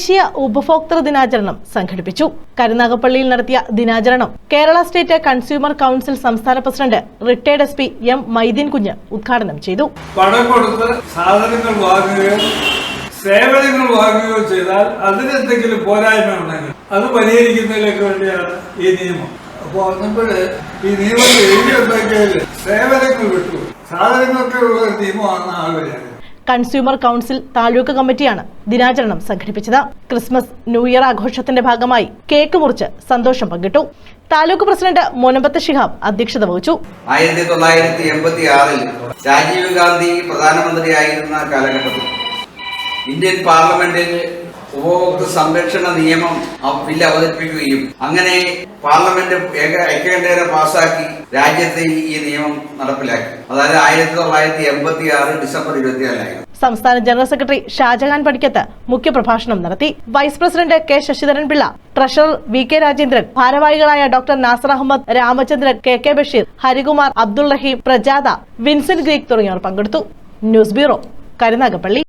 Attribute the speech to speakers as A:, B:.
A: ദേശീയ ഉപഭോക്തൃ ദിനാചരണം സംഘടിപ്പിച്ചു. കരുനാഗപ്പള്ളിയിൽ നടത്തിയ ദിനാചരണം കേരള സ്റ്റേറ്റ് കൺസ്യൂമർ കൗൺസിൽ സംസ്ഥാന president retired SP M Maideen കുഞ്ഞ് ഉദ്ഘാടനം ചെയ്തു.
B: പണം കൊടുത്ത് സാധനങ്ങൾ വാങ്ങുകയോ സേവനങ്ങൾ വാങ്ങുകയോ ചെയ്താൽ അതിനെന്തെങ്കിലും പോരായ്മ ഉണ്ടെങ്കിൽ അത് പരിഹരിക്കുന്നതിലേക്ക് വേണ്ടിയാണ് ഈ നിയമം. അപ്പോൾ നമ്മുടെ ഈ നിയമം എഴുതിയുണ്ടാക്കിയാൽ സേവനങ്ങൾ വിട്ടു സാധനങ്ങൾക്കുള്ള നിയമമാണെന്ന് ആളുകളാണ്.
A: കൺസ്യൂമർ കൗൺസിൽ താലൂക്ക് കമ്മിറ്റിയാണ് ദിനാചരണം സംഘടിപ്പിച്ചത്. ക്രിസ്മസ് ന്യൂ ഇയർ ആഘോഷത്തിന്റെ ഭാഗമായി കേക്ക് മുറിച്ച് സന്തോഷം പങ്കിട്ടു. താലൂക്ക് പ്രസിഡന്റ് മുനമ്പത്ത് ശിഹാബ് അധ്യക്ഷത വഹിച്ചു.
C: 1986 രാജീവ് ഗാന്ധി പ്രധാനമന്ത്രിയായിരുന്ന കാലഘട്ടത്തിൽ ഇന്ത്യൻ പാർലമെന്റിൽ ഉപഭോക്തൃ സംരക്ഷണ നിയമം ബില്ല് അവതരിപ്പിക്കുകയും അങ്ങനെ പാർലമെന്റ് ഐക്യകണ്ഠേന പാസാക്കി രാജ്യത്തെ ഈ നിയമം നടപ്പിലാക്കി. അതായത് 1986 ഡിസംബർ 24
A: സംസ്ഥാന ജനറൽ സെക്രട്ടറി ഷാജഹാൻ പടിക്കത്ത് മുഖ്യപ്രഭാഷണം നടത്തി. Vice president K Sasidharan Pillai, treasurer VK Rajendran, ഭാരവാഹികളായ doctor Nasar Ahammed, Ramachandran, KK Basheer, Harikumar, Abdul Raheem, Prajatha, Vincent Greek തുടങ്ങിയവർ പങ്കെടുത്തു. News bureau, Karunagappally.